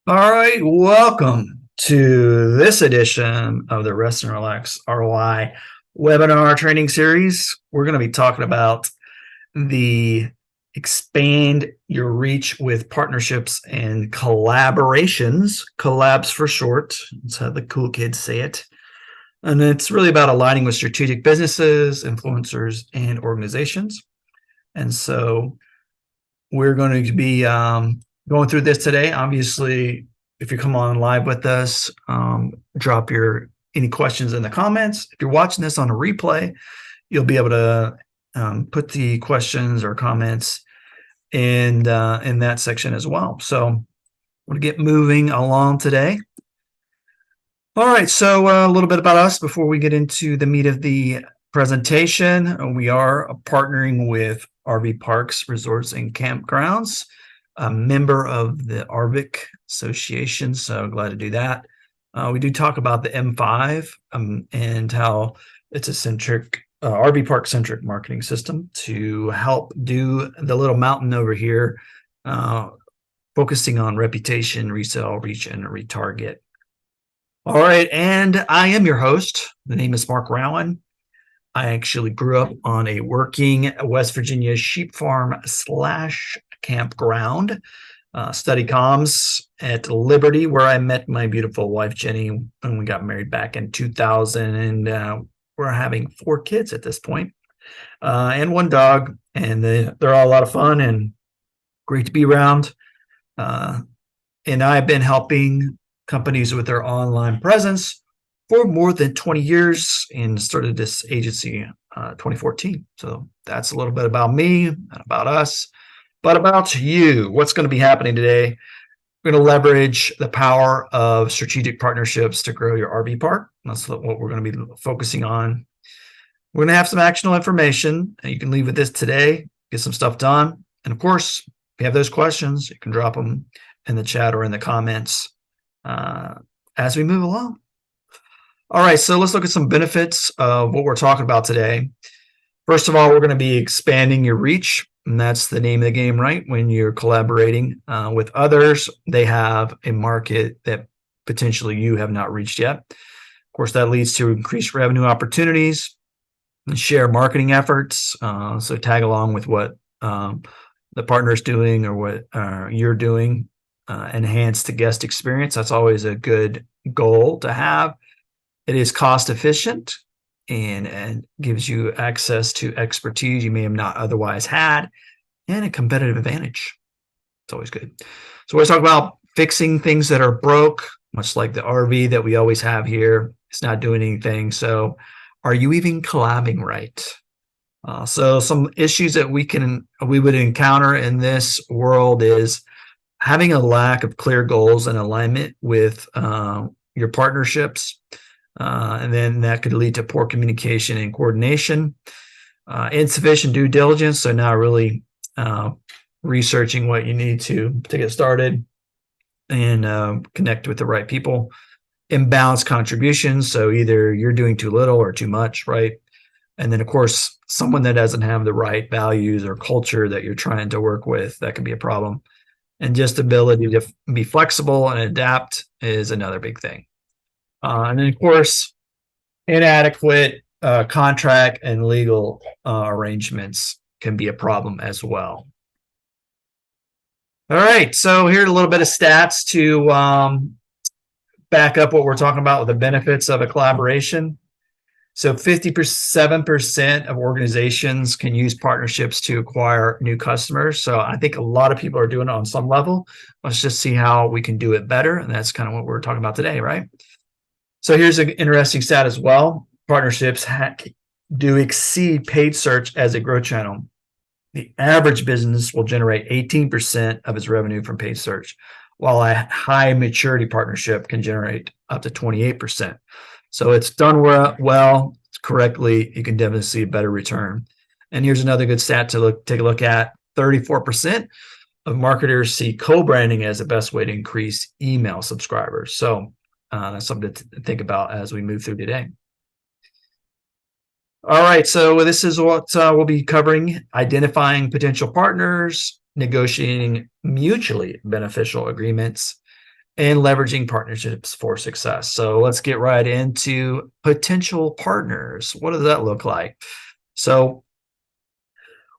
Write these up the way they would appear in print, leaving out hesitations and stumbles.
All right, welcome to this edition of the Rest and Relax ROI webinar training series. We're going to be talking about the expand your reach with partnerships and collaborations, collabs for short. That's how the cool kids say it. And it's really about aligning with strategic businesses, influencers, and organizations. And so we're going to be going through this today. Obviously, if you come on live with us, drop any questions in the comments. If you're watching this on a replay, you'll be able to put the questions or comments in that section as well. So we'll get moving along today. All right, so a little bit about us before we get into the meat of the presentation. We are partnering with RV Parks, Resorts, and Campgrounds, a member of the RVIC Association, so glad to do that. We do talk about the M5 and how it's a RV park centric marketing system to help do the little mountain over here, focusing on reputation, resell, reach, and retarget. All right, and I am your host. The name is Mark Rowan. I actually grew up on a working West Virginia sheep farm / campground. Studied comms at Liberty, where I met my beautiful wife, Jenny, when we got married back in 2000. And we're having 4 kids at this point, and 1 dog. And they're all a lot of fun and great to be around. And I've been helping companies with their online presence for more than 20 years and started this agency 2014. So that's a little bit about me and about us, but about you. What's going to be happening today? We're going to leverage the power of strategic partnerships to grow your RV park. That's what we're going to be focusing on. We're going to have some actionable information, and you can leave with this today, get some stuff done. And of course, if you have those questions, you can drop them in the chat or in the comments as we move along. All right, so let's look at some benefits of what we're talking about today. First of all, we're going to be expanding your reach, and that's the name of the game, right? When you're collaborating with others, they have a market that potentially you have not reached yet. Of course, that leads to increased revenue opportunities and share marketing efforts. So tag along with what the partner's doing or what you're doing. Enhance the guest experience. That's always a good goal to have. It is cost efficient and gives you access to expertise you may have not otherwise had, and a competitive advantage. It's always good. So we're talking about fixing things that are broke, much like the RV that we always have here. It's not doing anything. So are you even collabing right? So some issues that we would encounter in this world is having a lack of clear goals and alignment with your partnerships. And then that could lead to poor communication and coordination, insufficient due diligence. So not really researching what you need to get started and connect with the right people. Imbalanced contributions. So either you're doing too little or too much, right? And then, of course, someone that doesn't have the right values or culture that you're trying to work with, that can be a problem. And just ability to be flexible and adapt is another big thing. And then, of course, inadequate contract and legal arrangements can be a problem as well. All right, so here's a little bit of stats to back up what we're talking about with the benefits of a collaboration. So 57% of organizations can use partnerships to acquire new customers. So I think a lot of people are doing it on some level. Let's just see how we can do it better. And that's kind of what we're talking about today, right? So here's an interesting stat as well. Partnerships do exceed paid search as a growth channel. The average business will generate 18% of its revenue from paid search, while a high maturity partnership can generate up to 28%. So it's done well, correctly, you can definitely see a better return. And here's another good stat to take a look at. 34% of marketers see co-branding as the best way to increase email subscribers. So that's something to think about as we move through today. All right, so this is what we'll be covering: identifying potential partners, negotiating mutually beneficial agreements, and leveraging partnerships for success. So let's get right into potential partners. What does that look like? So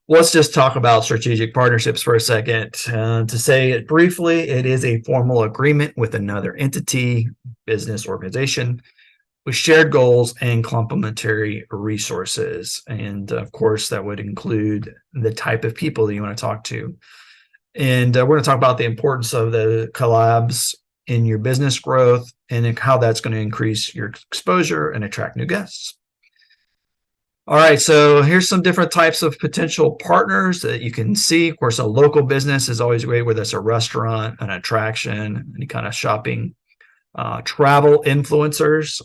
let's just talk about strategic partnerships for a second. To say it briefly, it is a formal agreement with another entity, business, organization with shared goals and complementary resources. And of course, that would include the type of people that you want to talk to. And we're going to talk about the importance of the collabs in your business growth and how that's going to increase your exposure and attract new guests. All right, so here's some different types of potential partners that you can see. Of course, a local business is always great, whether it's a restaurant, an attraction, any kind of shopping. Travel influencers.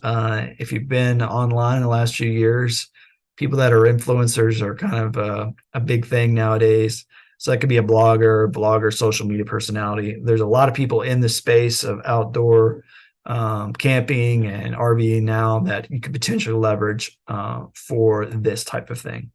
If you've been online in the last few years, people that are influencers are kind of a big thing nowadays. So that could be a blogger, social media personality. There's a lot of people in the space of outdoor camping and RVing now that you could potentially leverage for this type of thing.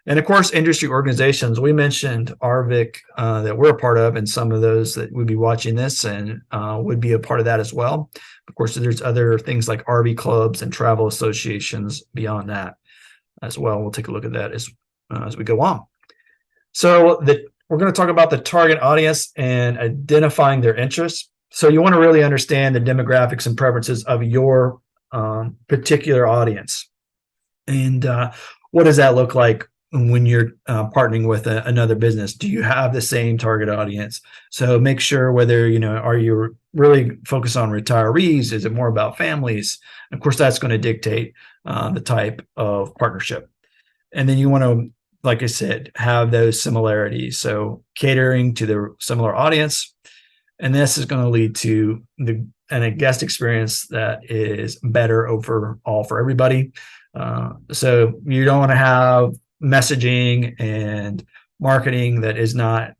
And of course, industry organizations. We mentioned RVIC that we're a part of, and some of those that would be watching this and would be a part of that as well. Of course, there's other things like RV clubs and travel associations beyond that as well. We'll take a look at that as we go on. So we're going to talk about the target audience and identifying their interests. So you want to really understand the demographics and preferences of your particular audience. And what does that look like when you're partnering with another business? Do you have the same target audience? So make sure whether, are you really focused on retirees? Is it more about families? Of course, that's going to dictate the type of partnership. And then you want to, like I said, have those similarities. So catering to the similar audience. And this is going to lead to a guest experience that is better overall for everybody. So you don't want to have messaging and marketing that is not,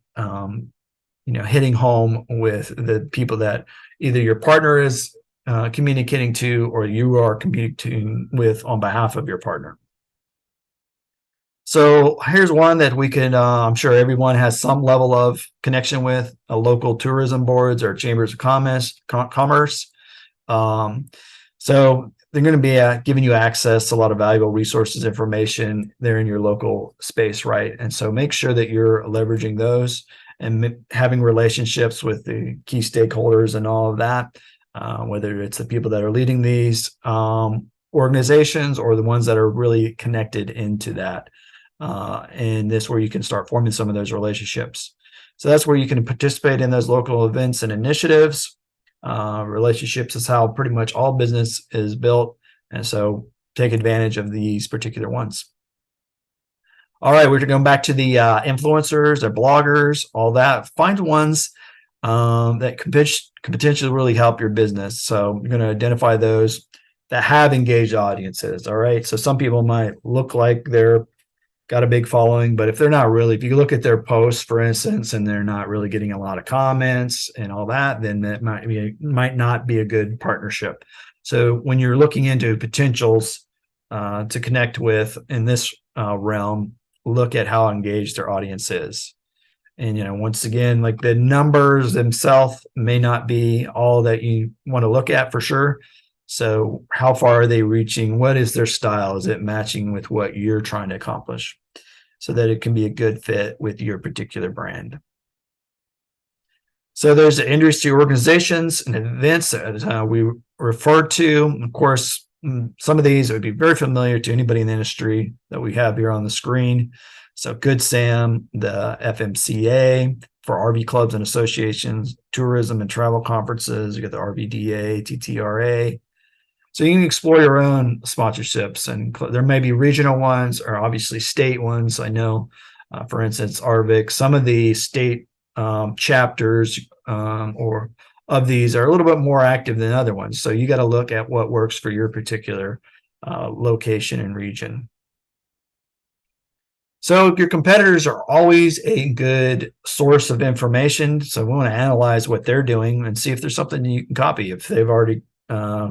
hitting home with the people that either your partner is communicating to or you are communicating with on behalf of your partner. So here's one that we can, I'm sure everyone has some level of connection with, local tourism boards or chambers of commerce. So they're going to be giving you access to a lot of valuable resources, information there in your local space, right? And so make sure that you're leveraging those and having relationships with the key stakeholders and all of that, whether it's the people that are leading these organizations or the ones that are really connected into that. And this where you can start forming some of those relationships. So that's where you can participate in those local events and initiatives. Relationships is how pretty much all business is built. And so take advantage of these particular ones. All right, we're going back to the influencers, the bloggers, all that. Find ones that could potentially really help your business. So you're going to identify those that have engaged audiences. All right. So some people might look like they're got a big following, but if they're not really, if you look at their posts, for instance, and they're not really getting a lot of comments and all that, then that might not be a good partnership. So when you're looking into potentials to connect with in this realm, look at how engaged their audience is. And, once again, like the numbers themselves may not be all that you want to look at for sure. So how far are they reaching? What is their style? Is it matching with what you're trying to accomplish so that it can be a good fit with your particular brand? So there's the industry organizations and events that we refer to. Of course, some of these would be very familiar to anybody in the industry that we have here on the screen. So Good Sam, the FMCA for RV clubs and associations, tourism and travel conferences. You got the RVDA, TTRA. So you can explore your own sponsorships, and there may be regional ones or obviously state ones. I know, for instance, RVIC, some of the state chapters or of these are a little bit more active than other ones. So you got to look at what works for your particular location and region. So your competitors are always a good source of information. So we want to analyze what they're doing and see if there's something you can copy. If they've already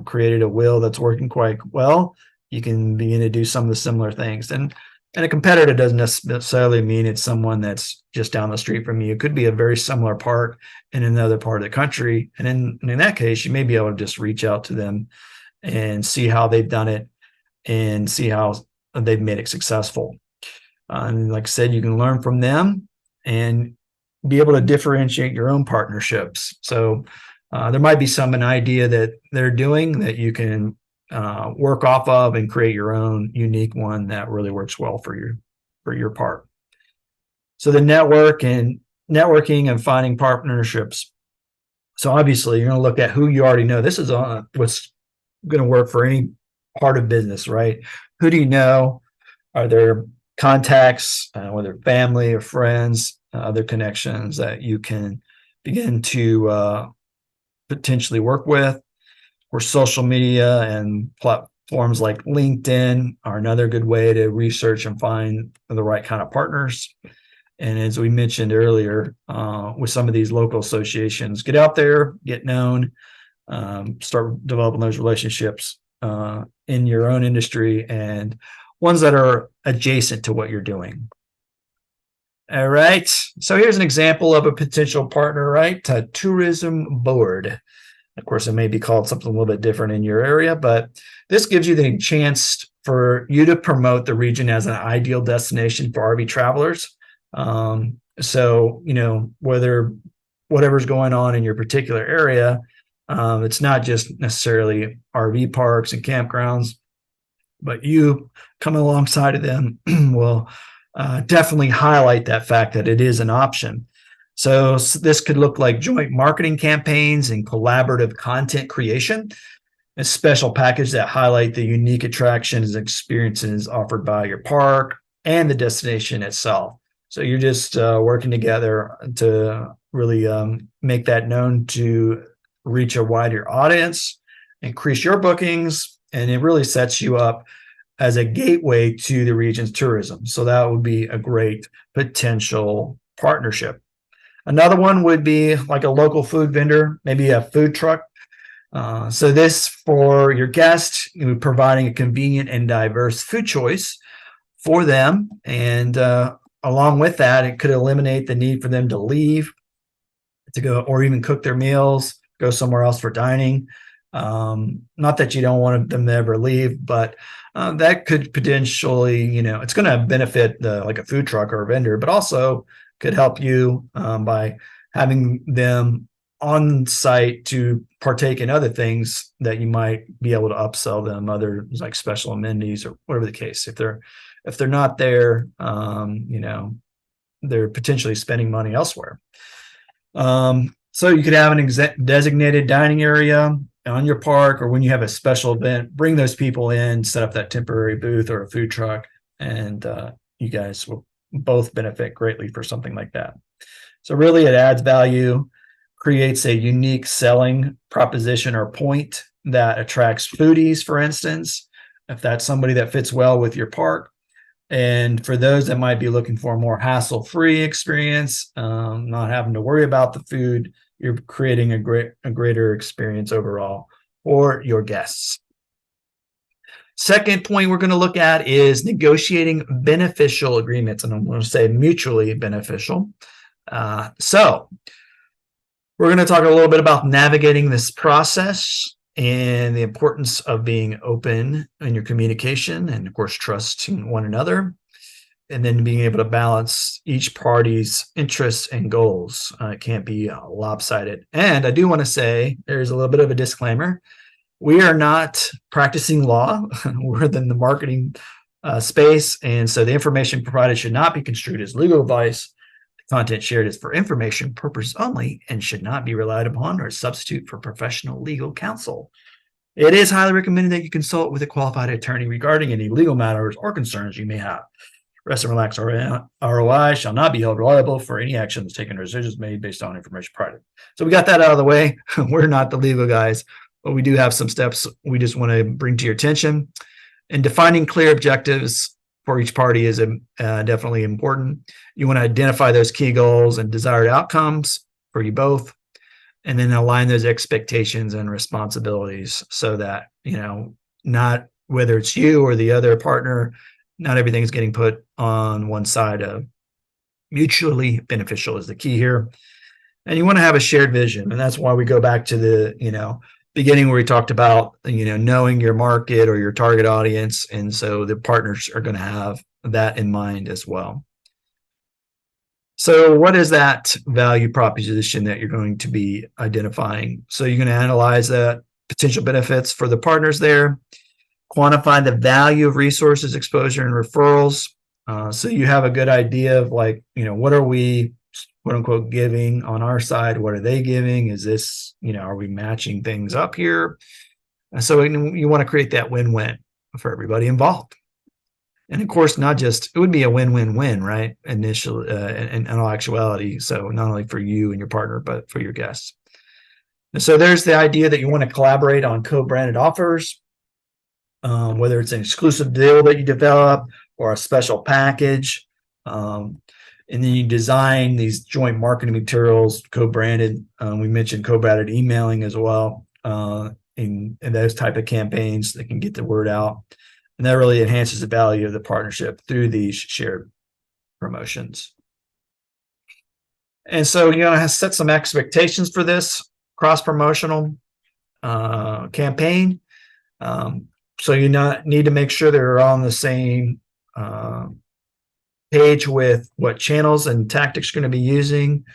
created a wheel that's working quite well, you can begin to do some of the similar things. And And a competitor doesn't necessarily mean it's someone that's just down the street from you. It could be a very similar part in another part of the country. And in that case, you may be able to just reach out to them and see how they've done it and see how they've made it successful. And like I said, you can learn from them and be able to differentiate your own partnerships. So there might be an idea that they're doing that you can work off of and create your own unique one that really works well for your part. So the networking and finding partnerships. So obviously you're going to look at who you already know. This is what's going to work for any part of business, right? Who do you know? Are there contacts, whether family or friends, other connections that you can begin to potentially work with? Or social media and platforms like LinkedIn are another good way to research and find the right kind of partners. And as we mentioned earlier, with some of these local associations, get out there, get known, start developing those relationships in your own industry and ones that are adjacent to what you're doing. All right. So here's an example of a potential partner, right? A tourism board. Of course, it may be called something a little bit different in your area, but this gives you the chance for you to promote the region as an ideal destination for RV travelers. So, whatever's going on in your particular area, it's not just necessarily RV parks and campgrounds, but you coming alongside of them will definitely highlight that fact that it is an option. So this could look like joint marketing campaigns and collaborative content creation, a special package that highlight the unique attractions and experiences offered by your park and the destination itself. So you're just working together to really make that known to reach a wider audience, increase your bookings, and it really sets you up as a gateway to the region's tourism. So that would be a great potential partnership. Another one would be like a local food vendor, maybe a food truck. So this for your guests, providing a convenient and diverse food choice for them. And along with that, it could eliminate the need for them to leave to go or even cook their meals, go somewhere else for dining. Not that you don't want them to ever leave, but that could potentially, it's going to benefit like a food truck or a vendor, but also could help you by having them on site to partake in other things that you might be able to upsell them, other like special amenities or whatever the case. If they're not there, they're potentially spending money elsewhere. So you could have an designated dining area on your park, or when you have a special event, bring those people in, set up that temporary booth or a food truck, and you guys will both benefit greatly for something like that. So really it adds value, creates a unique selling proposition or point that attracts foodies, for instance, if that's somebody that fits well with your park. And for those that might be looking for a more hassle-free experience, not having to worry about the food, you're creating a greater experience overall for your guests. Second point we're going to look at is negotiating beneficial agreements, and I'm going to say mutually beneficial. So we're going to talk a little bit about navigating this process and the importance of being open in your communication and, of course, trusting one another, and then being able to balance each party's interests and goals. It can't be lopsided. And I do want to say there's a little bit of a disclaimer. We are not practicing law. We're in the marketing space, and so the information provided should not be construed as legal advice. The content shared is for information purposes only and should not be relied upon or substitute for professional legal counsel. It is highly recommended that you consult with a qualified attorney regarding any legal matters or concerns you may have. Rest and Relax ROI shall not be held liable for any actions taken or decisions made based on information provided. So we got that out of the way. We're not the legal guys, but we do have some steps we just want to bring to your attention. And defining clear objectives for each party is definitely important. You want to identify those key goals and desired outcomes for you both, and then align those expectations and responsibilities so that, not whether it's you or the other partner Not everything is getting put on one side. Of mutually beneficial is the key here. And you want to have a shared vision. And that's why we go back to the, beginning where we talked about, knowing your market or your target audience. And so the partners are going to have that in mind as well. So what is that value proposition that you're going to be identifying? So you're going to analyze that potential benefits for the partners there, quantify the value of resources, exposure, and referrals. So you have a good idea of what are we, quote unquote, giving on our side? What are they giving? Is this, are we matching things up here? So you want to create that win-win for everybody involved. And of course, it would be a win-win-win, right? Initially, in all actuality. So not only for you and your partner, but for your guests. And so there's the idea that you want to collaborate on co-branded offers, whether it's an exclusive deal that you develop or a special package. And then you design these joint marketing materials, co-branded. We mentioned co-branded emailing as well, in those type of campaigns that can get the word out. And that really enhances the value of the partnership through these shared promotions. And so you have to set some expectations for this cross-promotional campaign. So you need to make sure they're on the same page with what channels and tactics you're going to be using,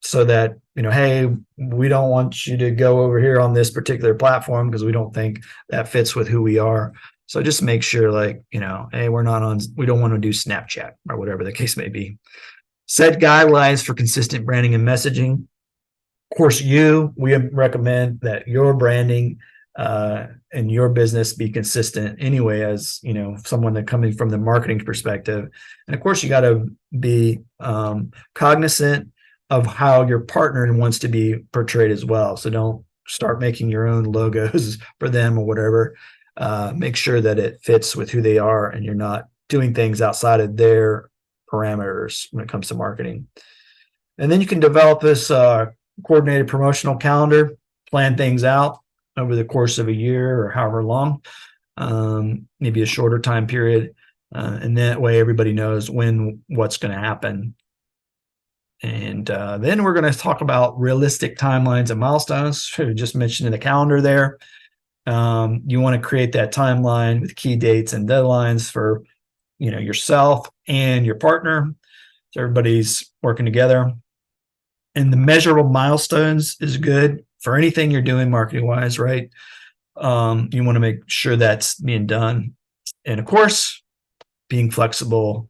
so that, hey, we don't want you to go over here on this particular platform because we don't think that fits with who we are. So just make sure, hey, we don't want to do Snapchat or whatever the case may be. Set guidelines for consistent branding and messaging. Of course, we recommend that your branding and your business be consistent anyway, as someone that coming from the marketing perspective. And of course, you got to be cognizant of how your partner wants to be portrayed as well. So don't start making your own logos for them or whatever. Make sure that it fits with who they are and you're not doing things outside of their parameters when it comes to marketing. And then you can develop this coordinated promotional calendar, plan things out over the course of a year or however long, maybe a shorter time period. And that way everybody knows what's going to happen. And then we're going to talk about realistic timelines and milestones. We just mentioned in the calendar there. You want to create that timeline with key dates and deadlines for yourself and your partner, so everybody's working together. And the measurable milestones is good for anything you're doing marketing wise, right? You want to make sure that's being done, and of course, being flexible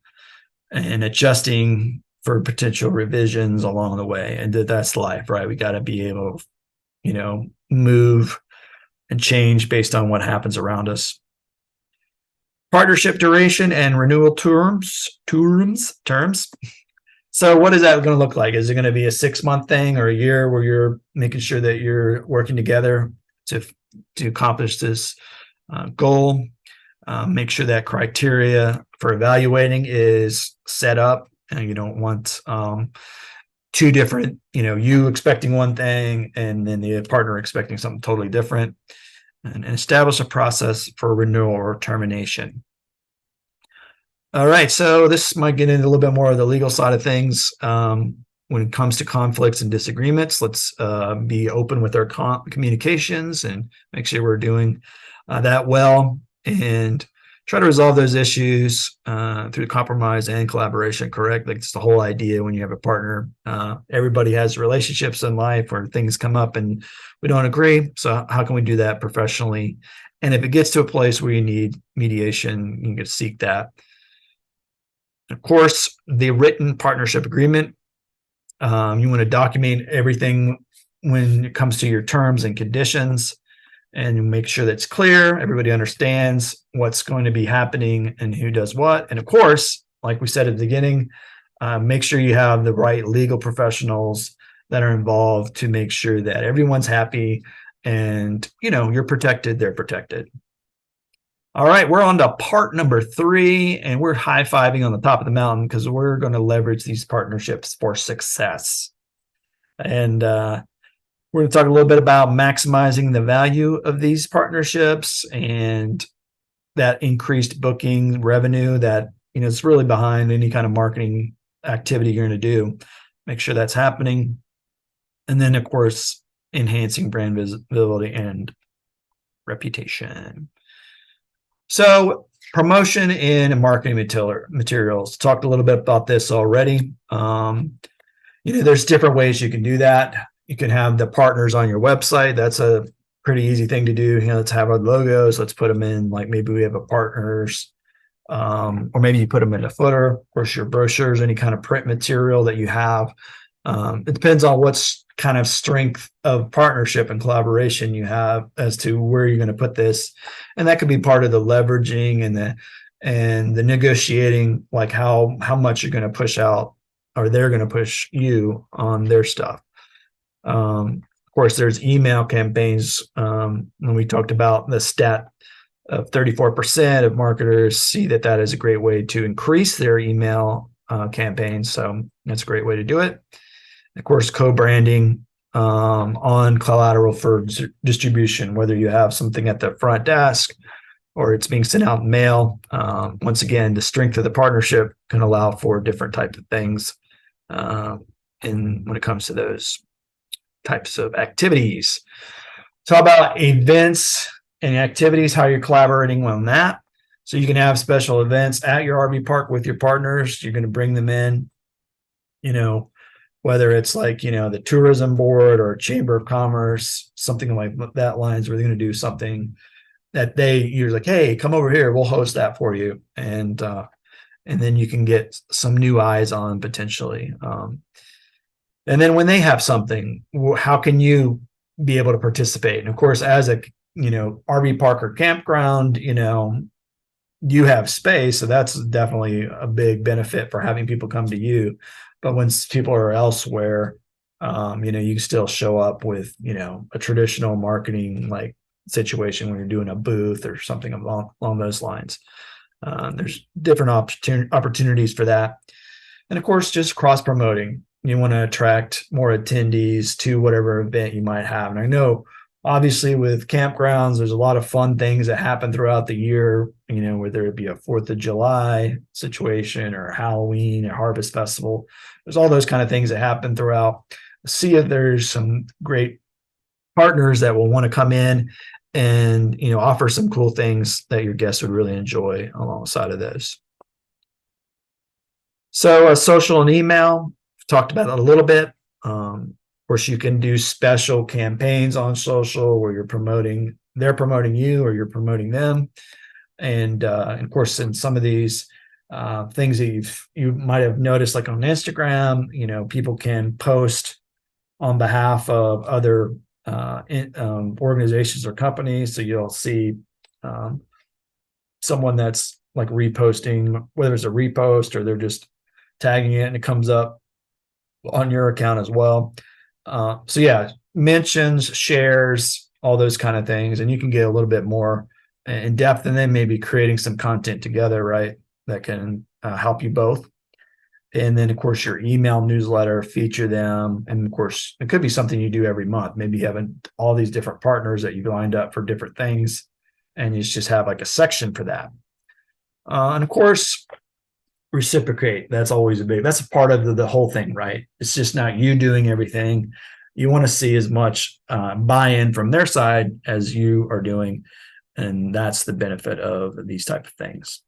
and adjusting for potential revisions along the way. And that's life, right? We got to be able to, move and change based on what happens around us. Partnership duration and renewal terms. So what is that going to look like? Is it going to be a 6-month thing or a year where you're making sure that you're working together to accomplish this goal? Make sure that criteria for evaluating is set up, and you don't want two different, you expecting one thing and then the partner expecting something totally different. And establish a process for renewal or termination. All right, so this might get into a little bit more of the legal side of things. When it comes to conflicts and disagreements, let's be open with our communications and make sure we're doing that well, and try to resolve those issues through compromise and collaboration. Correct? It's the whole idea when you have a partner. Everybody has relationships in life where things come up and we don't agree. So how can we do that professionally? And if it gets to a place where you need mediation, you can seek that. Of course, the written partnership agreement. You want to document everything when it comes to your terms and conditions, and make sure that's clear. Everybody understands what's going to be happening and who does what. And of course, like we said at the beginning, make sure you have the right legal professionals that are involved to make sure that everyone's happy and you're protected, they're protected. All right, we're on to part number 3, and we're high-fiving on the top of the mountain because we're going to leverage these partnerships for success. And we're going to talk a little bit about maximizing the value of these partnerships and that increased booking revenue that, it's really behind any kind of marketing activity you're going to do. Make sure that's happening. And then, of course, enhancing brand visibility and reputation. So promotion and marketing materials. Talked a little bit about this already. There's different ways you can do that. You can have the partners on your website. That's a pretty easy thing to do. Let's have our logos. Let's put them in, like maybe we have a partners, or maybe you put them in a footer. Of course, your brochures, any kind of print material that you have. It depends on what's kind of strength of partnership and collaboration you have as to where you're going to put this. And that could be part of the leveraging and the negotiating, like how much you're going to push out, or they're going to push you on their stuff. Of course, there's email campaigns. When we talked about the stat of 34% of marketers see that is a great way to increase their email campaigns. So that's a great way to do it. Of course, co-branding on collateral for distribution, whether you have something at the front desk or it's being sent out in mail. Once again, the strength of the partnership can allow for different types of things when it comes to those types of activities. So how about events and activities, how you're collaborating on that? So you can have special events at your RV park with your partners. You're going to bring them in, whether it's like, the tourism board or chamber of commerce, something like that lines, where they're going to do something that you're like, hey, come over here, we'll host that for you. And then you can get some new eyes on potentially. And then when they have something, how can you be able to participate? And of course, as a, RV park or campground, you have space. So that's definitely a big benefit for having people come to you. But when people are elsewhere, you can still show up with, a traditional marketing like situation when you're doing a booth or something along those lines. There's different opportunities for that. And of course, just cross promoting. You want to attract more attendees to whatever event you might have. And I know obviously with campgrounds, there's a lot of fun things that happen throughout the year, whether it be a 4th of July situation or Halloween or Harvest Festival. There's all those kind of things that happen throughout. See if there's some great partners that will want to come in and, offer some cool things that your guests would really enjoy alongside of those. So social and email, talked about it a little bit. Of course, you can do special campaigns on social where they're promoting you or you're promoting them. And of course, in some of these things that you might have noticed, like on Instagram, people can post on behalf of other organizations or companies. So you'll see someone that's like reposting, whether it's a repost or they're just tagging it and it comes up on your account as well. So yeah, mentions, shares, all those kind of things. And you can get a little bit more in depth and then maybe creating some content together, right? That can help you both. And then of course your email newsletter, feature them. And of course it could be something you do every month. Maybe you have all these different partners that you've lined up for different things. And you just have like a section for that. And of course, reciprocate. That's always that's a part of the whole thing, right? It's just not you doing everything. You want to see as much buy-in from their side as you are doing. And that's the benefit of these type of things.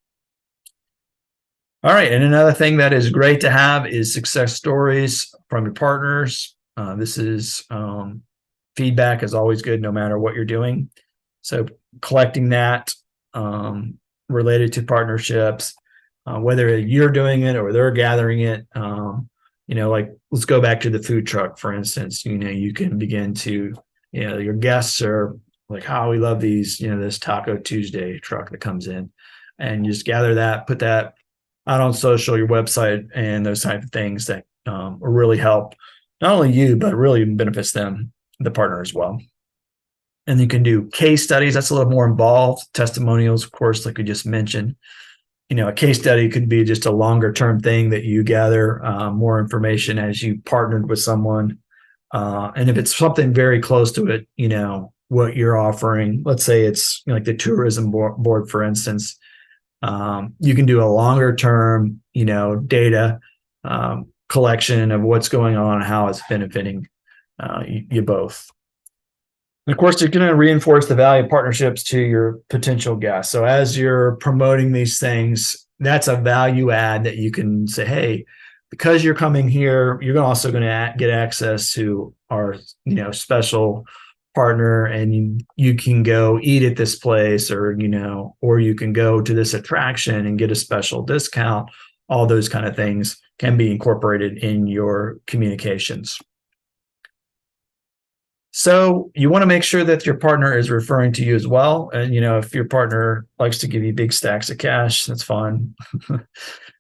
All right. And another thing that is great to have is success stories from your partners. This is feedback is always good no matter what you're doing. So collecting that related to partnerships, whether you're doing it or they're gathering it, like let's go back to the food truck, for instance. You can begin to, your guests are like, how we love these, this Taco Tuesday truck that comes in, and you just gather that, put that out on social, your website, and those type of things that will really help not only you, but really benefits them, the partner as well. And you can do case studies. That's a little more involved. Testimonials, of course, like we just mentioned. A case study could be just a longer term thing that you gather more information as you partnered with someone. And if it's something very close to it, what you're offering. Let's say it's like the tourism board, for instance. You can do a longer term, data collection of what's going on and how it's benefiting you both. And of course, you're going to reinforce the value of partnerships to your potential guests. So as you're promoting these things, that's a value add that you can say, hey, because you're coming here, you're also going to get access to our, special partner, and you can go eat at this place, or you can go to this attraction and get a special discount. All those kind of things can be incorporated in your communications. So you want to make sure that your partner is referring to you as well. And, if your partner likes to give you big stacks of cash, that's fine.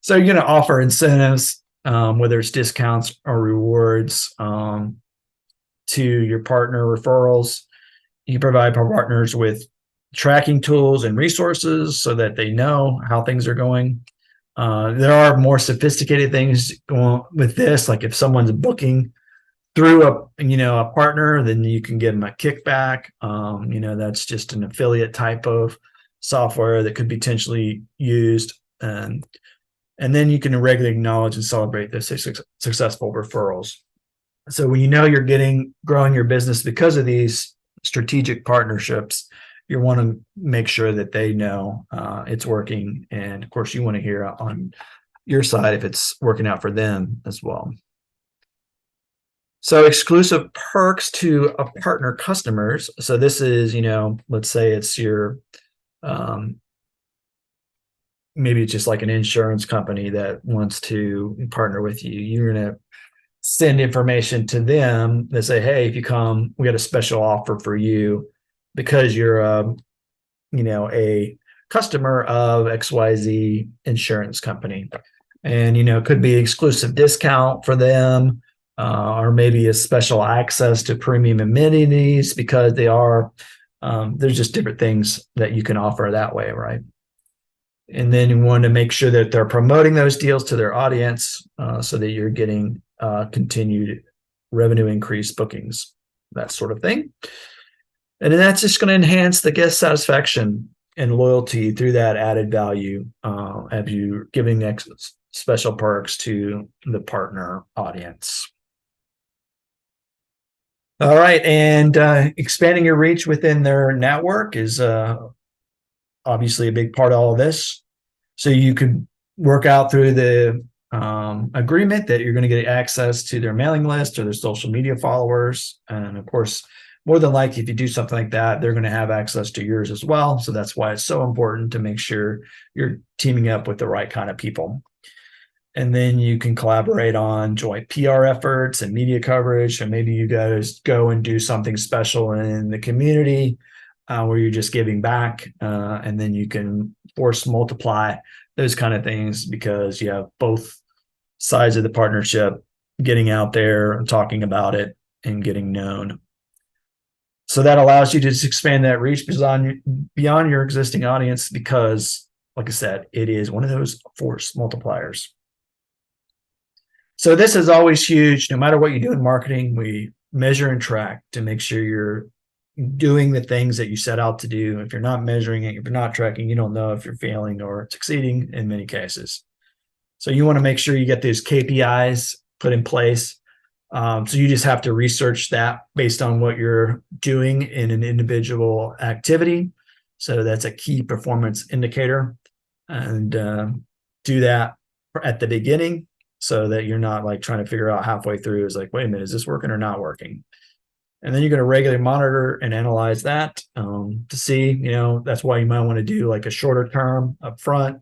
So you're going to offer incentives, whether it's discounts or rewards, to your partner referrals. You provide partners with tracking tools and resources so that they know how things are going. There are more sophisticated things going with this. Like if someone's booking through a partner, then you can give them a kickback. That's just an affiliate type of software that could be potentially used. And then you can regularly acknowledge and celebrate the successful referrals. So when you're growing your business because of these strategic partnerships, you want to make sure that they know it's working. And of course, you want to hear on your side if it's working out for them as well. So exclusive perks to a partner customers. So this is, let's say it's your, maybe it's just like an insurance company that wants to partner with you. You're going to send information to them that say, hey, if you come, we got a special offer for you because you're a customer of XYZ insurance company. And, it could be exclusive discount for them, or maybe a special access to premium amenities because there's just different things that you can offer that way, right? And then you want to make sure that they're promoting those deals to their audience so that you're getting continued revenue increase, bookings, that sort of thing. And then that's just going to enhance the guest satisfaction and loyalty through that added value as you're giving special perks to the partner audience. All right. And expanding your reach within their network is obviously a big part of all of this. So you could work out through the agreement that you're going to get access to their mailing list or their social media followers. And of course, more than likely, if you do something like that, they're going to have access to yours as well. So that's why it's so important to make sure you're teaming up with the right kind of people. And then you can collaborate on joint PR efforts and media coverage. Or maybe you guys go and do something special in the community where you're just giving back. And then you can force multiply those kind of things because you have both sides of the partnership getting out there and talking about it and getting known. So that allows you to just expand that reach beyond your existing audience because, like I said, it is one of those force multipliers. So this is always huge. No matter what you do in marketing, we measure and track to make sure you're doing the things that you set out to do. If you're not measuring it, if you're not tracking, you don't know if you're failing or succeeding in many cases. So you want to make sure you get these KPIs put in place. So you just have to research that based on what you're doing in an individual activity. So that's a key performance indicator, and do that at the beginning so that you're not like trying to figure out halfway through is like, wait a minute, is this working or not working? And then you're going to regularly monitor and analyze that to see, that's why you might want to do like a shorter term up front.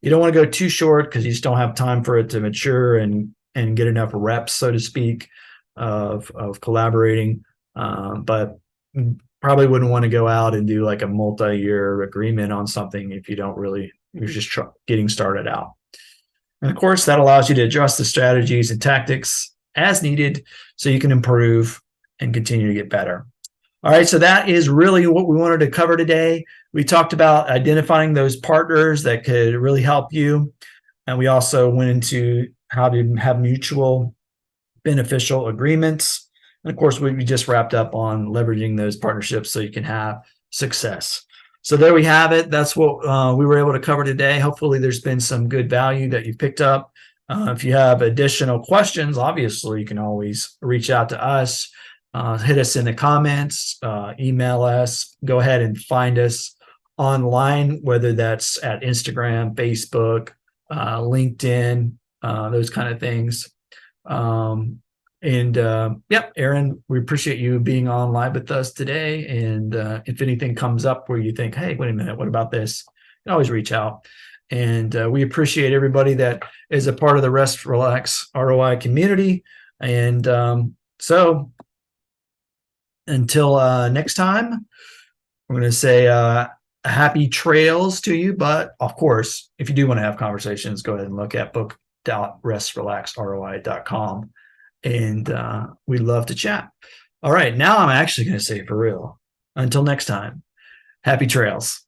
You don't want to go too short because you just don't have time for it to mature and get enough reps, so to speak, of collaborating. But probably wouldn't want to go out and do like a multi-year agreement on something if you're just getting started out. And of course, that allows you to adjust the strategies and tactics as needed so you can improve and continue to get better. All right, so that is really what we wanted to cover today. We talked about identifying those partners that could really help you. And we also went into how to have mutual beneficial agreements And of course, we just wrapped up on leveraging those partnerships so you can have success. So there we have it. That's what we were able to cover today. Hopefully there's been some good value that you picked up. If you have additional questions, obviously you can always reach out to us, hit us in the comments, email us, go ahead and find us online, whether that's at Instagram, Facebook, LinkedIn, those kind of things. Yep, Aaron, we appreciate you being on live with us today. And if anything comes up where you think, hey, wait a minute, what about this? You can always reach out. And we appreciate everybody that is a part of the Rest Relax ROI community. And so until next time, I'm going to say happy trails to you. But of course, if you do want to have conversations, go ahead and look at book.restrelaxroi.com. And we'd love to chat. All right, now I'm actually going to say for real. Until next time, happy trails.